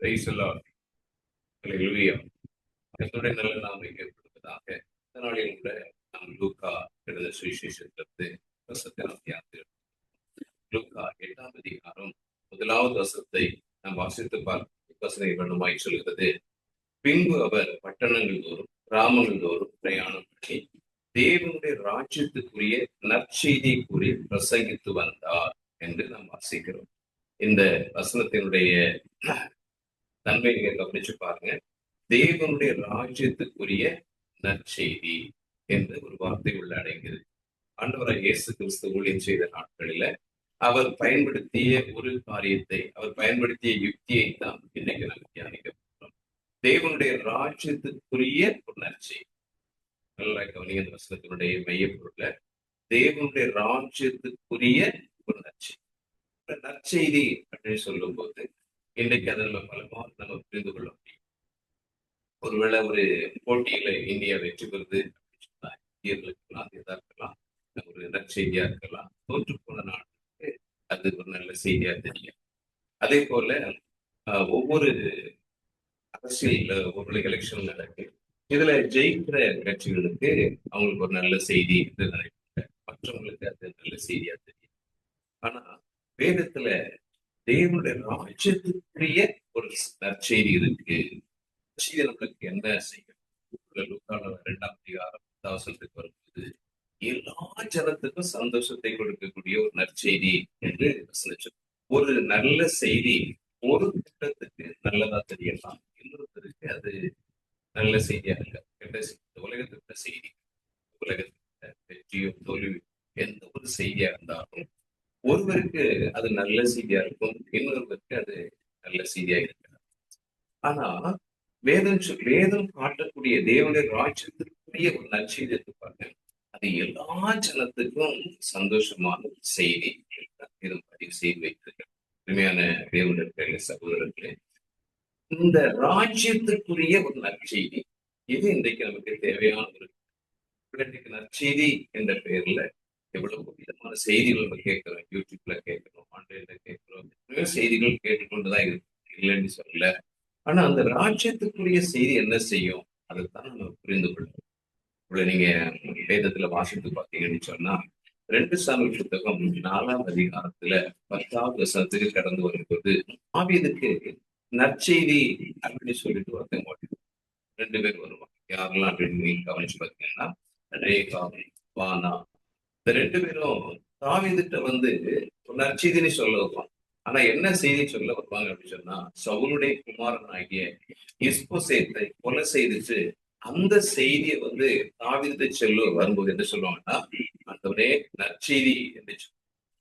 Praise the Lord. ஹல்லேலூயா. கர்த்தருடைய நல்ல நாமம் மகிமைப்படுவதாக. இந்த நாளில் கூட நாம் லூக்கா எழுதின சுவிசேஷத்திலிருந்து வசனத்தை நாம் தியானிக்கிறோம். லூக்கா 8ஆம் அதிகாரம் 1வது வசனத்தை நாம் வாசித்து பார்க்க வசனம் வண்ணமாய் சொல்கிறது. பின்பு அவர் பட்டணங்கள் தோறும் கிராமங்கள் தோறும் பிரயாணம் பண்ணி தேவனுடைய ராஜ்யத்துக்குரிய நற்செய்தி கூறி பிரசங்கித்து வந்தார் என்று நாம் வாசிக்கிறோம். இந்த வசனத்தினுடைய தன்மை நீங்க கவனிச்சு பாருங்க. தேவனுடைய ராஜ்யத்துக்குரிய நற்செய்தி என்று ஒரு வார்த்தை உள்ள அடங்கியது. ஆண்டவராகிய இயேசு கிறிஸ்து ஊழியம் செய்த நாட்களில அவர் பயன்படுத்திய ஒரு காரியத்தை, அவர் பயன்படுத்திய யுக்தியை தான் இன்னைக்கு நம்ம தியானிக்க போறோம். தேவனுடைய ராஜ்யத்துக்குரிய ஒரு நற்செய்தி. நல்லா கவனிங்க, இந்த வசனத்தினுடைய மையப்பொருள தேவனுடைய ராஜ்யத்துக்குரிய ஒரு நற்செய்தி. நற்செய்தி அப்படின்னு சொல்லும் போது இன்றைக்கு அதை நம்ம பலமாக நம்ம புரிந்து கொள்ள முடியும். ஒருவேளை ஒரு போட்டியில இந்தியா வெற்றி பெறுது அப்படின்னு சொன்னா இந்தியர்களுக்கெல்லாம் எதா இருக்கலாம், ஒரு நற்செய்தியா இருக்கலாம். தோற்று போன நாட்டுக்கு அது ஒரு நல்ல செய்தியா தெரியும். அதே போல ஒவ்வொரு அரசியல் ஒவ்வொரு எலெக்ஷன் நடக்கு, இதுல ஜெயிக்கிற கட்சிகளுக்கு அவங்களுக்கு ஒரு நல்ல செய்தி என்று நினைப்பாங்க, மற்றவங்களுக்கு அது நல்ல செய்தியா தெரியும். ஆனா வேதத்துல தேவனுடைய ராஜ்யத்துக்குரிய ஒரு நற்செய்தி இருக்கு. செய்தி நம்மளுக்கு என்ன செய்யும்? 2ஆம் அதிகாரம் 10 வசனத்துக்கு வரும்போது எல்லா ஜனத்துக்கும் சந்தோஷத்தை கொடுக்கக்கூடிய ஒரு நற்செய்தி என்று வசனிச்சோம். ஒரு நல்ல செய்தி ஒரு கூட்டத்துக்கு நல்லதா தெரியலாம், இன்னொருத்தருக்கு அது நல்ல செய்தியா இல்ல, கெட்ட செய்தி. உலகத்துக்கு செய்தி, உலகத்துக்கு வெற்றியோ தோல்வி எந்த ஒரு செய்தியா இருந்தாலும் ஒருவருக்கு அது நல்ல செய்தியா இருக்கும், இன்னொருவருக்கு அது நல்ல செய்தியா இருக்காது. ஆனா வேதம் காட்டக்கூடிய தேவனுடைய ராஜ்யத்திற்குரிய ஒரு நற்செய்தி பாருங்க, அது எல்லா ஜனத்துக்கும் சந்தோஷமான ஒரு செய்தி. பதிவு செய்து வைத்திருக்கிறேன். உண்மையான தேவனுடைய சகோதரர்களே, இந்த ராஜ்யத்துக்குரிய ஒரு நற்செய்தி இது இன்றைக்கு நமக்கு தேவையான ஒரு நற்செய்தி என்ற பெயர்ல எவ்வளவு விதமான செய்திகள் நம்ம கேட்கிறோம். யூடியூப்ல கேட்கிறோம், ஆன்லைன்ல கேட்கிறோம், எத்தனையோ செய்திகள் கேட்டுக்கொண்டுதான் இருக்கு, இல்லைன்னு சொல்லல. ஆனா அந்த ராஜ்யத்துக்குரிய செய்தி என்ன செய்யும், அதைத்தான் நம்ம புரிந்து கொள்ளணும். இவ்வளவு நீங்க வேதத்துல வாசித்து பார்த்தீங்கன்னு சொன்னா 2 சாமுவேல் புத்தகம் 4ஆம் அதிகாரத்துல 10வது வசனத்துக்கு கடந்து வரும்போது தாவீதுக்கு நற்செய்தி அப்படின்னு சொல்லிட்டு ஒருத்தங்க 2 பேர் வருவாங்க. யாரெல்லாம் அப்படின்னு நீங்க கவனிச்சு பார்த்தீங்கன்னா, ரேகா, வானா, இந்த 2 பேரும் தாவீதுட்ட வந்து ஒரு நற்செய்தின்னு சொல்ல வருவாங்க. ஆனா என்ன செய்தி சொல்ல வருவாங்க அப்படின்னு சொன்னா, சவுலுடைய குமாரன் ஆகிய இஸ்போசேத்தை கொலை செய்துட்டு அந்த செய்தியை வந்து தாவீது வரும்போது என்ன சொல்லுவாங்கன்னா, ஆண்டவரே நற்செய்தி என்று.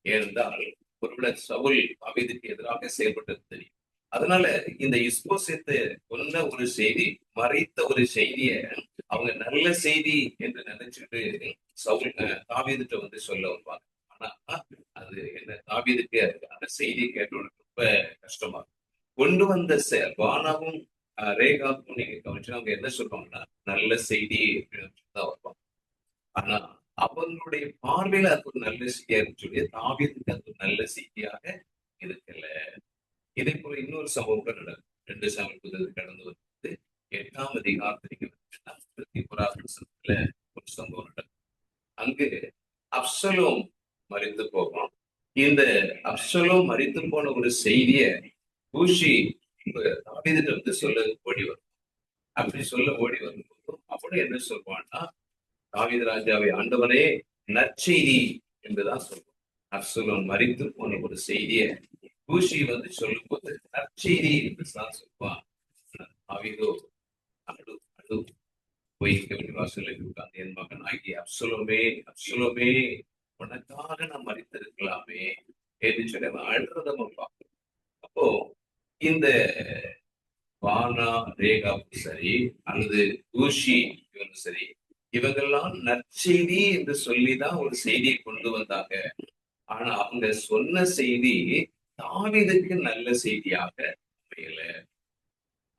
ஏனென்றால் ஒருவேளை சவுல் தாவீதுக்கு எதிராக செயல்பட்டது தெரியும். அதனால இந்த இஸ்போசேத்தை கொன்ன ஒரு செய்தி, மறைத்த ஒரு செய்திய அவங்க நல்ல செய்தி என்று நினைச்சிட்டு சவுல் தாவீதுட்ட வந்து சொல்ல வருவாங்க. ஆனா அது என்ன, தாவீதுக்கு அந்த செய்தி கேட்டோன்னு ரொம்ப கஷ்டமா கொண்டு வந்த வானாவும் ரேகாவும் நீங்க கவனிச்சு அவங்க என்ன சொல்லுவாங்கன்னா நல்ல செய்தி தான் வருவாங்க. ஆனா அவங்களுடைய பார்வையில அது ஒரு நல்ல செய்தியா இருக்கு சொல்லி தாவீதுக்கு அது ஒரு நல்ல செய்தியாக இருக்கல. இதே போல இன்னொரு சம்பவம் கூட நடக்கும். 2 சாமுவேல் கடந்து வந்து 8ஆம் அதிகாரத்துல 31வது வசனத்துல ஒரு சம்பவம் நடக்கும். அங்கு அப்சலோம் மரித்து போகும். இந்த அப்சலோம் மரித்து போன ஒரு செய்திய ஊஷி தாவீதுட்ட வந்து சொல்ல ஓடி வரும். அப்படி சொல்ல ஓடி வரும்போதும் அப்படி என்ன சொல்வான்னா, தாவீது ராஜாவை ஆண்டவனே நற்செய்தி என்றுதான் சொல்லுவோம். அப்சலோம் மரித்து போன ஒரு செய்திய ஊஷி வந்து சொல்லும் போது நற்செய்தி என்றுதான் சொல்லுவான். தாவீதோ அடு அடு பொய்க்க வேண்டிய வாசலில் உட்கார்ந்து, என் மகன் ஆகிய அப்சலோமே அப்சலோமே உனக்காக நான் மரித்திருக்கலாமே என்று சொல்லி அவன் அழுறத நம்ம பார்க்கணும். அப்போ இந்த வானா ரேகாவும் சரி அல்லது ஊஷி இவங்க சரி, இவங்கெல்லாம் நற்செய்தி என்று சொல்லிதான் ஒரு செய்தியை கொண்டு வந்தாங்க. ஆனா அவங்க சொன்ன செய்தி தாவீதுக்கு நல்ல செய்தியாக அமையல.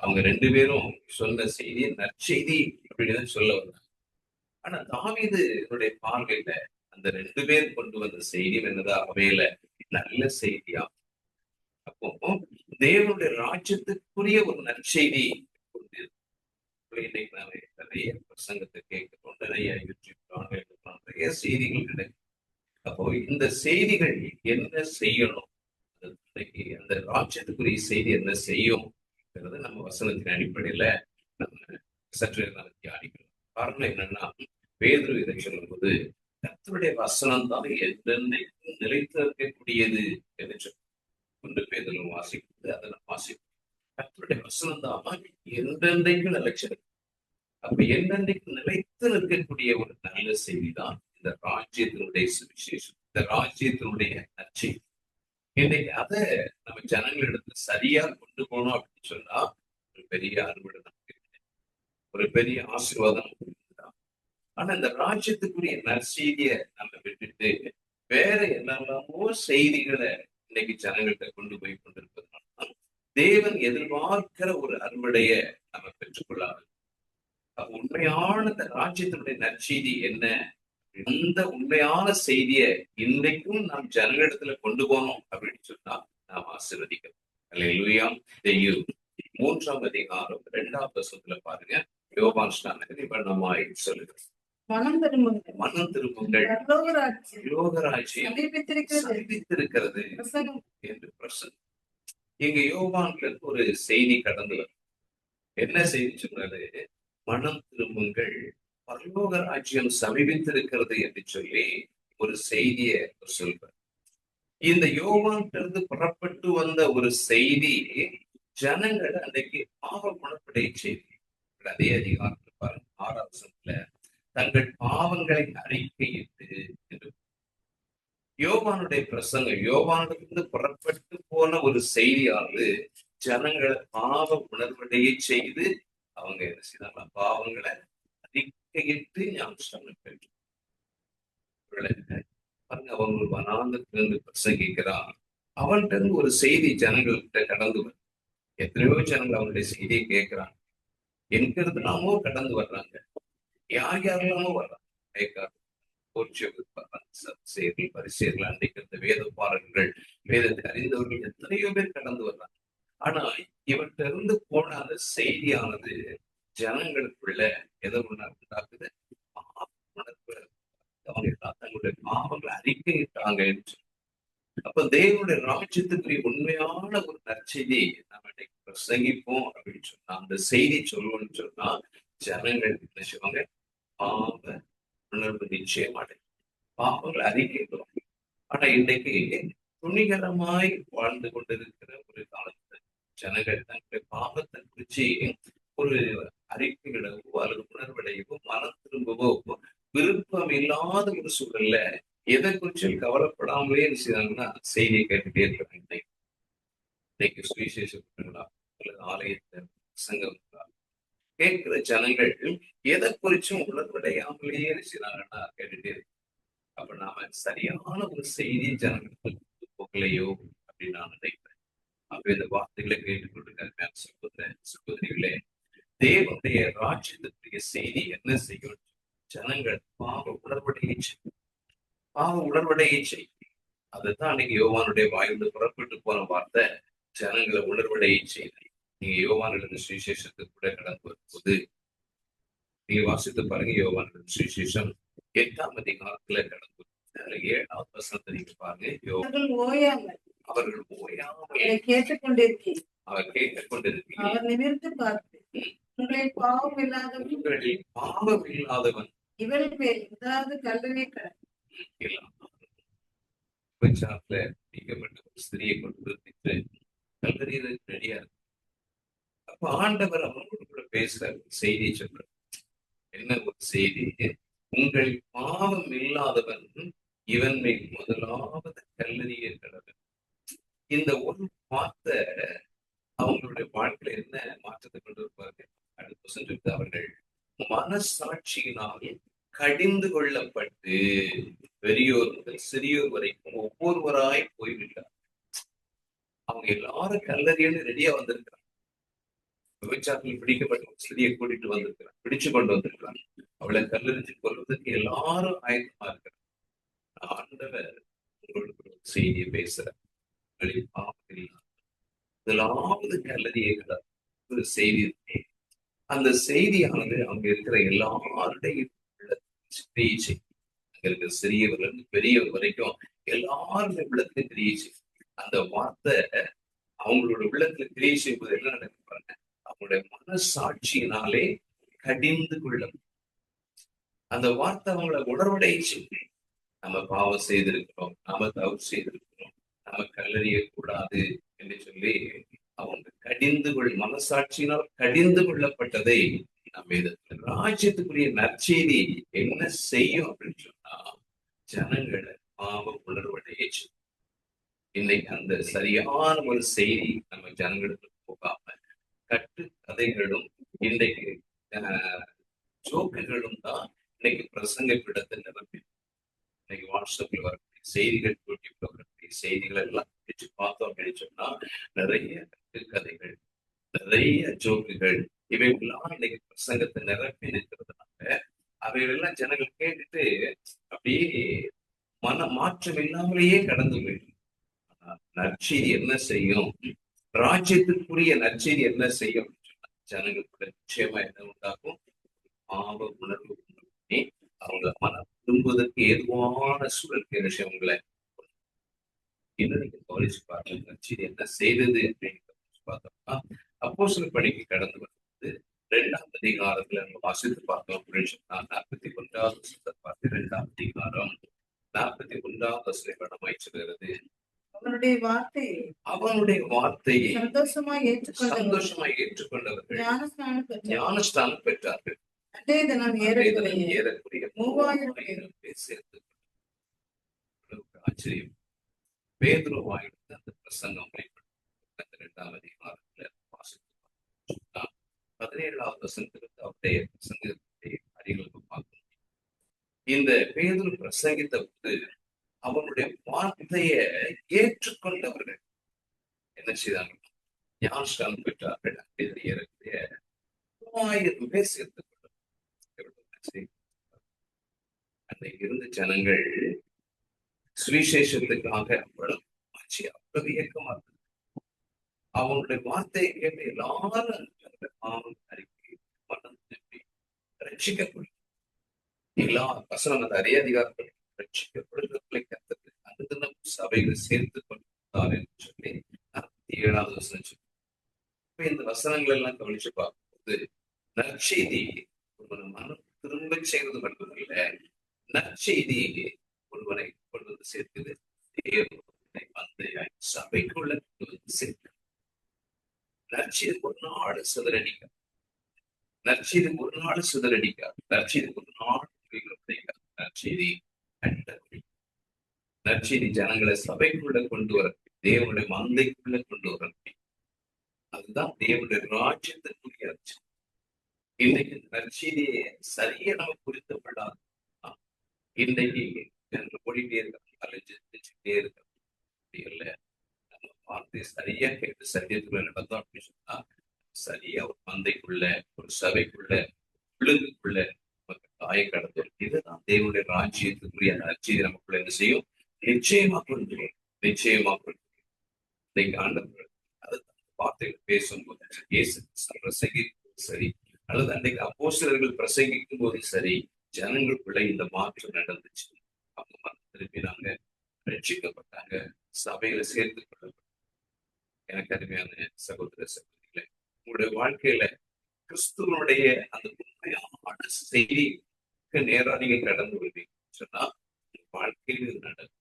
அவங்க 2 பேரும் சொன்ன செய்தி நற்செய்தி அப்படின்னு சொல்ல வந்தாங்க. ஆனா தாவீதுடைய பார்வையில அந்த 2 பேர் கொண்டு வந்த செய்தி என்னதா அமையல, நல்ல செய்தியா. அப்போ தேவனுடைய ராஜ்யத்துக்குரிய ஒரு நற்செய்தி கொண்டு இன்னைக்கு நாம நிறைய பிரசங்கத்தை கேட்கிறோம், நிறைய யூடியூப் நிறைய செய்திகள் கிடைக்கும். அப்போ இந்த செய்திகள் என்ன செய்யணும், இன்னைக்கு அந்த ராஜ்யத்துக்குரிய செய்தி என்ன செய்யும் நம்ம வசனத்தின் அடிப்படையில நம்ம சற்று தியானிக்கலாம். காரணம் என்னன்னா, பேதுரு இதை சொல்லும்போது கர்த்தருடைய வசனம் தான் என்றென்றைக்கும் நிலைத்து இருக்கக்கூடியது என்று சொல்லி ஒன்று பேதுரு வாசிக்கிறது, அதை நான் வாசிப்போம். கர்த்தருடைய வசனம் தான் என்றென்றைக்கும் நிலைச்சிருக்கு. அப்ப என்றென்றைக்கும் நிலைத்து நிற்கக்கூடிய ஒரு நல்ல செய்தி தான் இந்த ராஜ்யத்தினுடைய சுவிசேஷம், இந்த ராஜ்யத்தினுடைய நற்செய்தி. இன்னைக்கு அதை நம்ம ஜனங்களிடத்துல சரியா கொண்டு போனோம் அப்படின்னு சொன்னா ஒரு பெரிய அறுவடை நமக்கு, ஒரு பெரிய ஆசீர்வாதம். ஆனா இந்த ராஜ்யத்துக்குரிய நற்செய்தியை நம்ம விட்டுட்டு வேற என்னெல்லாமோ செய்திகளை இன்னைக்கு ஜனங்கள்கிட்ட கொண்டு போய் கொண்டிருப்பதனால தேவன் எதிர்பார்க்கிற ஒரு அறுவடைய நம்ம பெற்றுக்கொள்ளாமல், உண்மையான இந்த ராஜ்யத்தினுடைய நற்செய்தி என்ன, இந்த உண்மையான செய்தியை இன்றைக்கும் நாம் ஜனங்களிடத்துல கொண்டு போனோம் அப்படின்னு சொன்னா நாம் ஆசீர்வதிக்கிறோம். அல்லேலூயா. 3ஆம் அதிகாரம் 2ஆம் வசனத்துல பாருங்க, யோவான் ஸ்நானகமாய் சொல்லுகிறது, மனம் திரும்புங்கள், யோகராஜ்யம் சமீபித்திருக்கிறது என்று பிரசங்கம். இங்க யோவான்ல ஒரு செய்தி கடந்து வரும். என்ன செய்தி சொன்னாரு? மனம் திரும்புங்கள், பரலோக ராஜ்யம் சமீபித்திருக்கிறது என்று சொல்லி ஒரு செய்தியை சொல்றார். இந்த யோவானிலிருந்து புறப்பட்டு வந்த ஒரு செய்தி ஜனங்கள் அன்றைக்கு பாவ குணப்படைய செய்தி. அதே அதிகாரத்தில் பாருங்க, 6ஆம் வசனத்துல தங்கள் பாவங்களை அறிக்கையிட்டு என்று யோவானுடைய பிரசங்கம், யோவானிலிருந்து புறப்பட்டு போன ஒரு செய்தியானது ஜனங்களை பாவ உணர்வடைய செய்து அவங்க என்ன செய்தாங்க, பாவங்களை அறிக்கையிட்டு ஞானஸ்நானம் பெற்று பாருங்க. அவங்க வனாந்தத்திலிருந்து பிரசங்கிக்கிறான். அவன்கிட்ட இருந்து ஒரு செய்தி ஜனங்கள்கிட்ட கடந்து வரும். எத்தனையோ ஜனங்கள் அவனுடைய செய்தியை கேட்கிறாங்க, என்கிறதுலாமோ கடந்து வர்றாங்க. யார் யாரெல்லாமோ வர்றாங்க, கேட்காது பரிசேர்கள், அன்றைக்கு இருந்த வேத பாடல்கள், வேதத்தை அறிந்தவர்கள் எத்தனையோ பேர் கடந்து வர்றாங்க. ஆனா இவர்கிட்ட இருந்து போன அந்த செய்தியானது ஜனங்களுக்குள்ள எதை உண்டாக்குது? அவங்க தங்களுடைய பாவங்களை அறிக்கையிட்டாங்க. அப்ப தேவனுடைய ராஜ்யத்துக்குரிய உண்மையான ஒரு நற்செய்தி நம்ம இன்னைக்கு பிரசங்கிப்போம் அப்படின்னு சொன்னா, அந்த செய்தி சொல்லுவோம்னு சொன்னா ஜனங்கள் என்ன செய்வாங்க? பாவ உணர்வு நிச்சயம் அடையும், பாவங்களை அறிக்கைக்கிறோம். ஆனா இன்னைக்கு துணிகரமாய் வாழ்ந்து கொண்டிருக்கிற ஒரு காலத்துல ஜனங்கள் தங்களுடைய பாவத்தை குறிச்சு ஒரு அறிக்கையிடவோ அல்லது உணர்வடையவோ மனம் திரும்பவோ விருப்பம் இல்லாத ஒரு சூழல்ல எதை குறிச்சும் கவலைப்படாமலே செய்தாங்கன்னா செய்தியை கேட்டுட்டே இருக்கிறாங்க. இன்னைக்கு சுவிசேஷங்களா அல்லது ஆலயத்தை சங்கங்களா கேட்கிற ஜனங்கள் எதை குறிச்சும் உணர்வடையாமலேயே செய்தாங்கன்னா கேட்டுட்டே இருக்கு. அப்ப நாம சரியான ஒரு செய்தி ஜனங்களுக்கு போகலையோ அப்படின்னு நான் நினைக்கிறேன். அப்ப இந்த வார்த்தைகளை கேட்டுக்கொண்டிருக்க சகோதரிகளே, தேவனுடைய ராஜ்யத்துக்குரிய செய்தி என்ன செய்யும்? ஜனங்கள் பாவ உணர்வடையை செய்யும், பாவ உணர்வடையை செய்யும். அதுதான் அன்னைக்கு யோவானுடைய வாயிலிருந்து புறப்பட்டு போன வார்த்தை, ஜனங்களை உணர்வடையை செய்து. நீங்க யோவானிலிருந்து சுவிசேஷத்துக்கு கூட கடந்து வரும்போது நீங்க வாசித்து பாருங்க. யோவானிலிருந்து சுவிசேஷம் 8ஆம் அதிகாரத்துல கடந்து 7ஆவது வசனத்தை நீங்க பாருங்க. அவர்கள் ஓயாமல் கேட்டுக்கொண்டிருக்கீங்க, அவர் கேட்டுக்கொண்டிருக்கீங்க, அவர் நிமிர்ந்து பார்த்து உங்களில் பாவம் இல்லாதவன் இவள் பேர் ஏதாவது கல்லறை விபச்சாரத்துல நீக்கப்பட்ட ஒரு ஸ்திரியை கொண்டு நிறுத்திட்டு கல்லறையில ரெடியா இருக்கு. அப்ப ஆண்டவர் அவங்களோட கூட பேசுற செய்தியை சொல்ற என்ன ஒரு செய்தி? உங்கள் பாவம் இல்லாதவன் இவன் மேல் முதலாவது கல்லறிய கடவுள். இந்த ஒரு வார்த்தை அவங்களுடைய வாழ்க்கையில என்ன மாற்றத்தை கொண்டு வருவார்கள்? அடுத்த சொல்லிட்டு அவர்கள் மனசாட்சியினால் கடிந்து கொள்ளப்பட்டு பெரியோர் முதல் சிறியோர் வரைக்கும் ஒவ்வொருவராய் போய்விட்டார். அவங்க எல்லாரும் கல்லறியன்னு ரெடியா வந்திருக்கிறாங்க. விபச்சாரத்தில் பிடிக்கப்பட்ட சிறியை கூட்டிட்டு வந்திருக்கிறாங்க, பிடிச்சு கொண்டு வந்திருக்கிறாங்க. அவளை கல்லறிஞ்சு கொள்வதற்கு எல்லாரும் ஆயத்தமா இருக்கிறாங்க. ஆண்டவர் உங்களுக்கு செய்தியை பேசுற முதலாவது கல்லறையை ஒரு செய்தி இருக்கு. அந்த செய்தியானது அங்க இருக்கிற எல்லாருடைய கிரியை செய்யும். அங்க இருக்கிற சிறியவர்கள் பெரியவர் வரைக்கும் எல்லாருடைய உள்ளத்துல கிரியை செய்யும். அந்த வார்த்தை அவங்களோட உள்ளத்துல கிரியை செய்வது என்ன நடக்கும் பாருங்க. அவங்களுடைய மனசாட்சியினாலே கடிந்து கொள்ளும். அந்த வார்த்தை அவங்களை உணர்வடைய செய்யும். நம்ம பாவம் செய்திருக்கிறோம், நாம தவறு செய்திருக்கிறோம், நம்ம கல்லறிய கூடாது என்று சொல்லி அவங்க மனசாட்சியினால் கடிந்து கொள்ளப்பட்டதை நம்ம ராஜ்யத்துக்குரிய நற்செய்தி என்ன செய்யும் அப்படின்னு சொன்னா ஜனங்களை பாவ உணர்வடைய செய்யும். இன்னைக்கு அந்த சரியான ஒரு செய்தி நம்ம ஜனங்களுக்கு போகாம கட்டு கதைகளும் இன்னைக்கு ஜோக்குகளும் தான் இன்னைக்கு பிரசங்க பீடத்தை நிரப்பி இன்னைக்கு வாட்ஸ்அப்ல வரக்கூடிய செய்திகள், யூடியூப்ல வரக்கூடிய செய்திகள் எல்லாம் வச்சு பார்த்தோம் அப்படின்னு சொன்னா நிறைய கதைகள், நிறைய ஜோக்குகள் இவைகள்லாம் இன்னைக்கு பிரசங்கத்தை நிரப்பி நிற்கிறதுனால அவைகளெல்லாம் ஜனங்கள் கேட்டுட்டு அப்படியே மன மாற்றம் இல்லாமலேயே கடந்து போயிடும். நற்செய்தி என்ன செய்யும்? ராஜ்யத்துக்குரிய நற்செய்தி என்ன செய்யும்? ஜனங்களுக்கு நிச்சயமா என்ன உண்டாகும்? பாவ உணர்வு பண்ணி அவங்க மனம் திரும்புவதற்கு ஏதுவான சூழலுக்கு விஷயங்களை இன்னும் நீங்க கவனிச்சு பாருங்க. நற்செய்தி என்ன செய்தது அப்படின்னு பார்த்தோம்னா அப்போஸ்தலர் பணிக்கு கடந்து வந்து 2ஆம் அதிகாரத்துல நம்ம வாசித்து பார்த்தோம் அப்படின்னு சொன்னா 41வது வசனத்தை பார்த்து 2ஆம் அதிகாரம் 41வது வசனம் படமாய் சொல்கிறது. அவனுடைய வார்த்தையை சந்தோஷமாய் ஏற்றுக்கொண்டவர்கள் ஞானஸ்தானம் பெற்றார்கள். ஏறக்குறைய 3000 பேர் சேர்த்து ஆச்சரியம். பேதுரு வாயிலிருந்து அந்த பிரசங்கம் 2ஆம் அதிகாரத்துல வாசித்து 17வது வசனத்திலிருந்து அவருடைய பிரசங்கத்தை அறிகளுக்கு பார்க்கணும். இந்த பேதுரு பிரசங்கித்த போது அவனுடைய வார்த்தையை ஏற்றுக்கொண்டவர்கள் என்ன செய்தாங்க? ஞானஸ்தானம் பெற்றார்கள். ஏறக்குறைய 3000 பேர் சேர்த்து அன்னைக்கு இருந்த ஜனங்கள் சுவிசேஷத்துக்காக அவ்வளவு இயக்கமா இருந்தது. அவனுடைய வார்த்தையை கேட்டு எல்லாரும் அறிக்கை மனம் திரும்பி ரட்சிக்கப்படும். எல்லா வசனம் அந்த அதே அதிகாரத்தில் ரட்சிக்கப்படுகிறவர்களை கத்தது அந்த தினம் சபையில் சேர்த்து கொண்டார் என்று சொல்லி 47வது வசனம் சொல்லி. இப்ப இந்த வசனங்கள் எல்லாம் கவனிச்சு பார்க்கும்போது நற்செய்தி ஒரு மனம் திரும்ப செய்வது மட்டுமல்ல, நற்செய்தி ஒருவனை கொண்டு வந்து சேர்க்குது. தேவனை மந்தையாய் சபைக்குள்ள கொண்டு வந்து சேர்க்க. நற்செய்தி ஒரு நாடு சிதறடிக்காது. நற்செய்தி ஒரு நாடு சிதறடிக்காது. நற்செய்தி ஒரு நாடு கிடைக்காது. நற்செய்தி கண்டபடி நற்செய்தி ஜனங்களை சபைக்குள்ள கொண்டு வர, தேவனுடைய மந்தைக்குள்ள கொண்டு வர. அதுதான் தேவனுடைய ராஜ்யத்திற்குரிய அர்த்தம். இன்றைக்கு நற்செய்தியை சரியா நம்ம புரிந்து கொள்ளாது. இன்றைக்கு ஓடிட்டே இருக்க அலைஞ்சுட்டே இருக்க இல்ல, நம்ம வார்த்தை சரியா கேட்டு சத்தியத்துக்குள்ள நடந்தோம் அப்படின்னு சொன்னா சரியா ஒரு மந்தைக்குள்ள ஒரு சபைக்குள்ள விழுந்துக்குள்ள நமக்கு தாயை கடந்தோம். இதுதான் தேவனுடைய ராஜ்யத்துக்குரிய நற்செய்தி நமக்குள்ள என்ன செய்யும்? நிச்சயமா கொண்டு நிச்சயமா கொண்டு இன்னைக்கு ஆண்டவர் அது வார்த்தைகள் பேசும்போது இயேசு பிரசங்கிக்கும் சரி, அல்லது அன்றைக்கு அப்போஸ்தலர்கள் பிரசங்கிக்கும் போது சரி, ஜனங்களுக்குள்ள இந்த மாற்றம் நடந்துச்சு. அவங்க மனம் திரும்பினாங்க, ரட்சிக்கப்பட்டாங்க, சபையில சேர்த்து கொள்ளப்பட்டாங்க. எனக்கு அருமையான சகோதர சகோதரிகளே, உங்களுடைய வாழ்க்கையில கிறிஸ்துவனுடைய அந்த உண்மையான செய்திக்கு நேரா நீங்க கடந்து வருவீங்க சொன்னா வாழ்க்கையில நடக்கும்.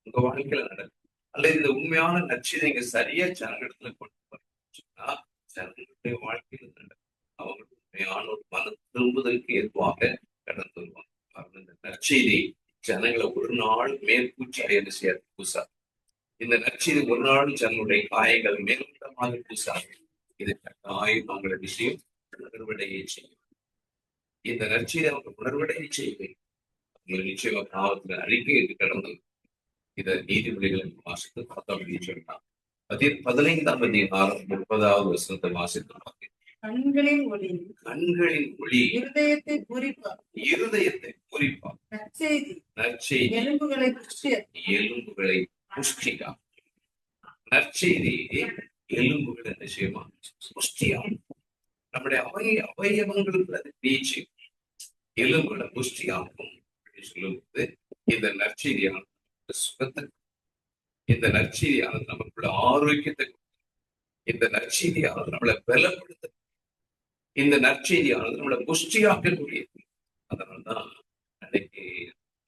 உங்க வாழ்க்கையில நடக்கும். அல்லது இந்த உண்மையான நற்செய்தியை நீங்க சரியா ஜனங்களிடத்துல கொண்டு வரீங்கன்னு சொன்னா ஜனங்களுடைய வாழ்க்கையில நடக்கும். அவங்க உண்மையான ஒரு மனம் திரும்புதலுக்கு ஏதுவாக கடந்து வருவாங்க. இந்த நற்செய்தி ஜனங்களை ஒரு நாள் மேற்கூச்சி அடைய செய்யாது பூசாது. இந்த நற்செய்தி ஒரு நாள் ஜனங்களுடைய காயங்கள் மேல்கட்டமாக பூசாது. இது கட்டாயம் அவங்களோட விஷயம் உணர்வடையை செய்யும். இந்த நற்செய்தி அவங்க உணர்வடையை செய்வேன். அவங்களை நிச்சயமா பாவத்துல அறிக்கை என்று கடந்து இதை நீதிமொழிகளை வாசித்து பார்த்தோம் அப்படின்னு சொன்னா 15ஆம் அதிகாரம் 30வது வசனத்தை வாசித்து பார்த்தேன். கண்களின் ஒளி இருதயத்தை பூரிப்பார். நற்செய்தி எலும்புகளை புஷ்டிகா. நற்செய்தி எலும்புகளை நிச்சயமா புஷ்டியாகும். நம்முடைய அவயவங்களுக்கு அது நீச்சு எலும்புகளை புஷ்டியாகும் அப்படின்னு சொல்லும்போது இந்த நற்செய்தியானது சுகத்தை, இந்த நற்செய்தியானது நமக்குள்ள ஆரோக்கியத்தை, இந்த நற்செய்தியானது நம்மளை பலப்படுத்த, இந்த நற்செய்தியானது நம்மளை புஷ்டியாக்கக்கூடியது. அதனால்தான் அன்னைக்கு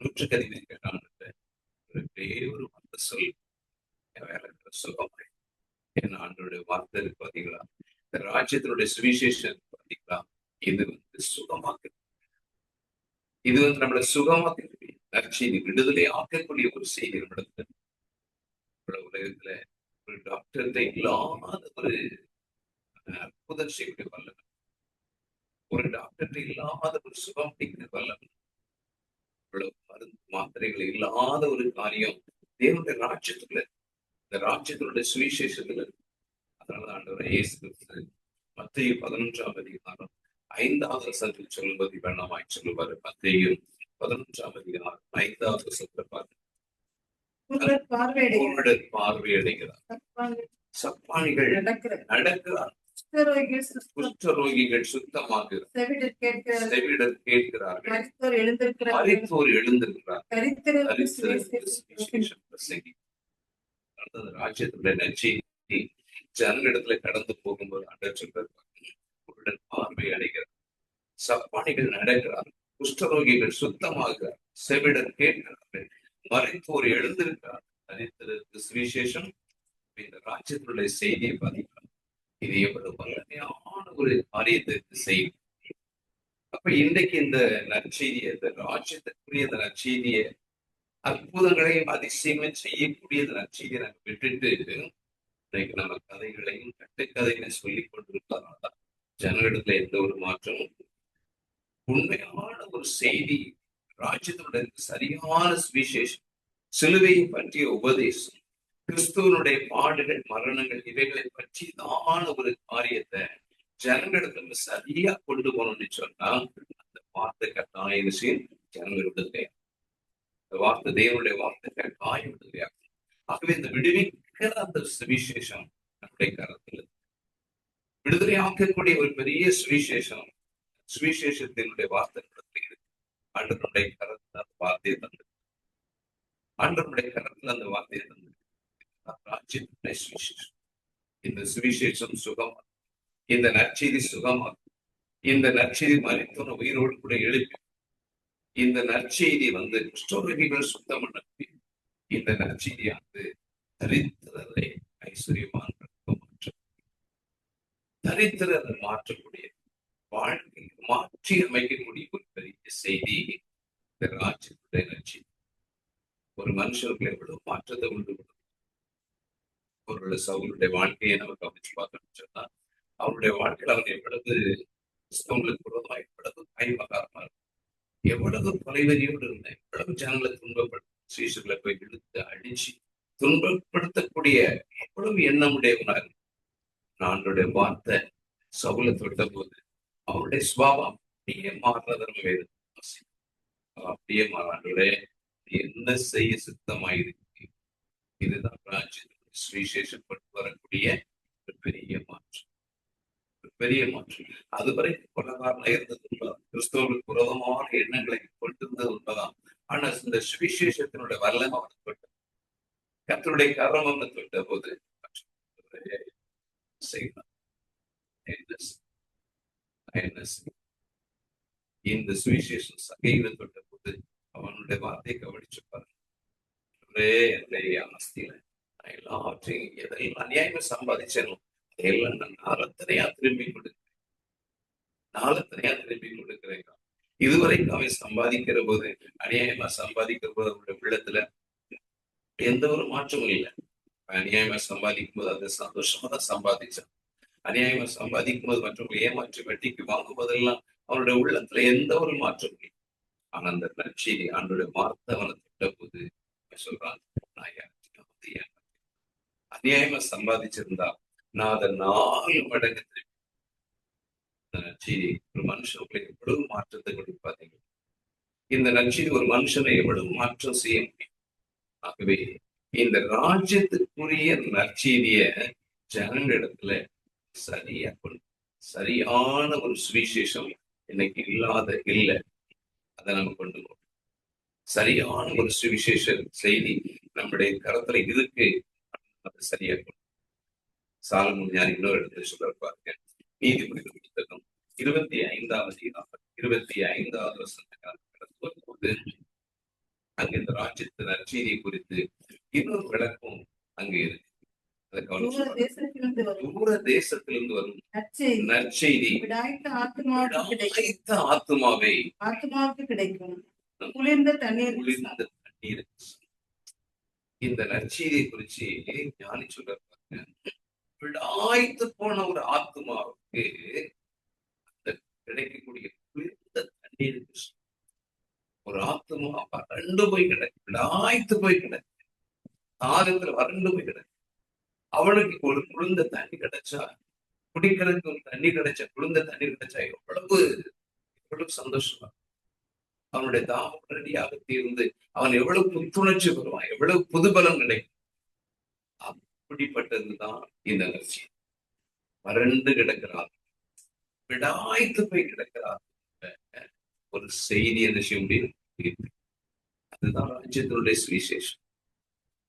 நூற்றுக்கு அதிபதி கேட்டான், ஒரே ஒரு வார்த்தை சொல், வேலை சுகமாய். என்ன ஆண்டோடைய வார்த்தை இருக்கு பாத்தீங்களா, இந்த ராஜ்யத்தினுடைய சுவிசேஷம் பாத்தீங்களா, இது சுகமாக்கு, இது நம்மளை சுகமாக்கக்கூடிய நற்செய்தி, விடுதலை ஆக்கக்கூடிய ஒரு செய்தி நம்மிடத்துல. உலகத்துல ஒரு டாக்டர்கிட்ட இல்லாத ஒரு அற்புதம் செய்யக்கூடிய வல்லமை, ஒரு டாக்டர்கிட்ட இல்லாத ஒரு சுகம் அளிக்கிற வல்லமை, இவ்வளவு மருந்து மாத்திரைகள் இல்லாத ஒரு காரியம் தேவனுடைய ராஜ்யத்துல, இந்த ராஜ்யத்தினுடைய சுவிசேஷத்துல. அதனால ஆண்டவர் இயேசு கிறிஸ்து மத்தேயு 11ஆம் அதிகாரம் 5வது வசனத்தில் சொல்லும்போது வேணாமாய் சொல்லுவாரு. மத்தேயு 11ஆம் அதிகாரம் 5வது வசனத்துல பாருங்க, பார்வையடைகிறார், சப்பானிகள் நடக்கிறார், குஷ்டரோகிகள் சுத்தமாகிறார், செவிடர் கேட்கிறார்கள், மரித்தோர் எழுந்திருக்கிறார், ராஜ்யத்துடைய நற்செய்தி ஜனங்களிடத்துல கடந்து போகும்போது ஆண்டவர் சொல்றார், பார்வை அடைகிறார், சப்பானிகள் நடக்கிறார், குஷ்டரோகிகள் சுத்தமாகிறார், செவிடர் கேட்கிறார்கள், மரித்தோர் எழுந்திருக்கிறார். தரித்திரருக்கு சுவிசேஷம், இந்த ராஜ்யத்தினுடைய செய்தியை பாதிக்கிறார். இது எவ்வளவு வல்லமையான ஒரு காரியத்தை செய்யும். அப்ப இன்றைக்கு இந்த நற்செய்தியை, இந்த ராஜ்யத்திற்குரிய இந்த நற்செய்தியை, அற்புதங்களையும் அதிசயங்களையும் செய்யக்கூடிய இந்த நற்செய்தியை நாங்கள் விட்டுட்டு இன்னைக்கு நம்ம கதைகளையும் கட்டுக்கதைகளையும் சொல்லிக் கொண்டிருப்பதனால்தான் ஜனங்களிடத்துல எந்த ஒரு மாற்றமும். உண்மையான ஒரு செய்தி, ராஜ்யத்தினுடைய சரியான சுவிசேஷம், சிலுவையை பற்றிய உபதேசம், கிறிஸ்துவனுடைய பாடுகள் மரணங்கள் இவைகளை பற்றிதான ஒரு காரியத்தை ஜனங்களிடத்துல சரியா கொண்டு போகணும்னு சொன்னா அந்த வார்த்தை கட்டாயம் ஜனங்களிடத்துல, இந்த வார்த்தை தேவனுடைய வார்த்தை கட்டாயம் விடுதலையாகும். ஆகவே இந்த விடுவிக்கிற அந்த சுவிசேஷம் நம்முடைய கரத்தில் விடுதலையாக்கக்கூடிய ஒரு பெரிய சுவிசேஷம், சுவிசேஷத்தினுடைய வார்த்தை இருக்கு. ஆண்டவருடைய கரத்தில் அந்த வார்த்தையை தந்து, ஆண்டவருடைய கரத்தில் அந்த வார்த்தையை தந்து ராஜ்யத்தினுடைய சுவிசேஷம், இந்த சுவிசேஷம் சுகமா, இந்த நற்செய்தி சுகமா, இந்த நற்செய்தி மரித்தோன உயிரோடு கூட எழுப்பி, இந்த நற்செய்தி குஷ்டரோகிகள் சுத்தம் பண்ண, இந்த நற்செய்தியானது தரித்திரரை ஐஸ்வர்யமான மாற்ற, தரித்திரரை மாற்றக்கூடிய, வாழ்க்கையை மாற்றி அமைக்கக்கூடிய ஒரு பெரிய செய்தி இந்த ராஜ்யத்துடைய நற்செய்தி. ஒரு மனுஷர்கள் எவ்வளவு மாற்றத்தை உண்டு பண்ணும். ஒரு சவுளுடைய வாழ்க்கையை நம்ம கவனிச்சு பார்த்தோம்னு சொன்னா, அவருடைய வாழ்க்கையில் அவர் எவ்வளவு கிறிஸ்தவங்களுக்கு விரோதமாக எவ்வளவு கைமகாரமா இருக்கும், எவ்வளவு கொலைவெறியோடு இருந்த, எவ்வளவு ஜனங்களை துன்பப்படுத்த, சீசர்களை போய் இழுத்து அடிச்சு துன்பப்படுத்தக்கூடிய எவ்வளவு எண்ணமுடையவனா இருக்கு. ஆண்டோடைய வார்த்தை சவுலை தொட்ட போது அவருடைய சுபாவம் அப்படியே மாறுறதன் வேறு, அப்படியே மாறாண்டோடைய என்ன செய்ய சித்தமாயிருக்கு. இதுதான் ராஜ்யத்தில் சுவிசேஷப்பட்டு வரக்கூடிய ஒரு பெரிய மாற்றம், ஒரு பெரிய மாற்றம். அதுவரை கொலகாரனா இருந்தது உண்மைதான், கிறிஸ்தவர்களுக்கு விரோதமான எண்ணங்களை கொண்டிருந்தது உண்மைதான். ஆனா இந்த சுவிசேஷத்தினுடைய வல்லம் அவனுக்கு தொட்ட, கர்த்தருடைய கரம் அவனை தொட்ட போது இந்த சுவிசேஷம் சகையில தொட்ட போது அவனுடைய வார்த்தையை கவனிச்சு பாருங்க, ஆஸ்தியில நான் எல்லாவற்றையும் எதையும் அநியாயமா சம்பாதிச்சேனோ அதையெல்லாம் நான் நாளத்தனையா திரும்பி கொடுக்கிறேன், நாளத்தனையா திரும்பி கொடுக்கிறேன். இதுவரைக்கும் அவன் சம்பாதிக்கிற போது, அநியாயமா சம்பாதிக்கிற போது அவருடைய உள்ளத்துல எந்த ஒரு மாற்றமும் இல்லை. அநியாயமா சம்பாதிக்கும் போது அதை சந்தோஷமா தான் சம்பாதிச்சான். அநியாயமா சம்பாதிக்கும் போது மற்றவங்களை ஏமாற்றி வட்டிக்கு வாங்கும் போதெல்லாம் அவனுடைய உள்ளத்துல எந்த ஒரு மாற்றமும் இல்லை. ஆனா அந்த நற்செய்தி ஆண்டோடைய வார்த்தை அவனை திட்ட போது சொல்றான், நான் அநியாயமா சம்பாதிச்சிருந்தா நான் அதை 4 மடங்கு திருப்பி. இந்த நற்செய்தி ஒரு மனுஷனுக்குள்ள எவ்வளவு மாற்றத்தை கொடுப்பாதீங்க. இந்த நற்செய்தி ஒரு மனுஷனை எவ்வளவு மாற்றம் செய்ய முடியும். ஆகவே இந்த ராஜ்யத்துக்குரிய நற்செய்திய ஜனங்க இடத்துல சரியா கொண்டு சரியான ஒரு சுவிசேஷம் இன்னைக்கு இல்லை. அதை நம்ம கொண்டு போகணும். சரியான ஒரு சுவிசேஷ செய்தி நம்முடைய கரத்துல இருக்கு. அது சரியா கொண்டு சாலமோன் ஞானி இன்னொரு இடத்துல சொல்லிருப்பாருங்க. நீதிமொழிகள் புத்தகம் 25வது வசனத்தை அங்க இந்த ராஜ்யத்தின் நற்செய்தியை குறித்து இன்னொரு விளக்கம் அங்கே இருக்கு. தூர தேசத்திலிருந்து வரும் நற்செய்தி ஆத்துமாவை ஆத்மாவுக்கு கிடைக்கும். குளிர்ந்த தண்ணீர் இந்த நற்செய்தியை குறிச்சு ஞானி சொல்றாங்க. விடாய்த்து போன ஒரு ஆத்மாவுக்கு கிடைக்கக்கூடிய குளிர்ந்த தண்ணீர். ஒரு ஆத்மா வறண்டு போய் கிடக்கு, விடாய்த்து போய் கிடக்கு, தாகத்துல வறண்டு போய் கிடக்கு. அவனுக்கு ஒரு குளிர்ந்த தண்ணி கிடைச்சா, குடிக்கிறதுக்கு ஒரு தண்ணி கிடைச்சா, குளிர்ந்த தண்ணி கிடைச்சா எவ்வளவு சந்தோஷமா, அவனுடைய தாகம் ரெடியாக தீர்ந்து அவன் எவ்வளவு புத்துணர்ச்சி பெறுவான், எவ்வளவு புதுபலம் கிடைக்கும். அப்படிப்பட்டதுதான் இந்த லட்சியம். வறண்டு கிடக்கிறார், விடாய்த்து போய் கிடக்கிறார். ஒரு செய்தி என்ன செய்ய முடியும்? அதுதான் ராஜ்யத்தினுடைய சுவிசேஷம்.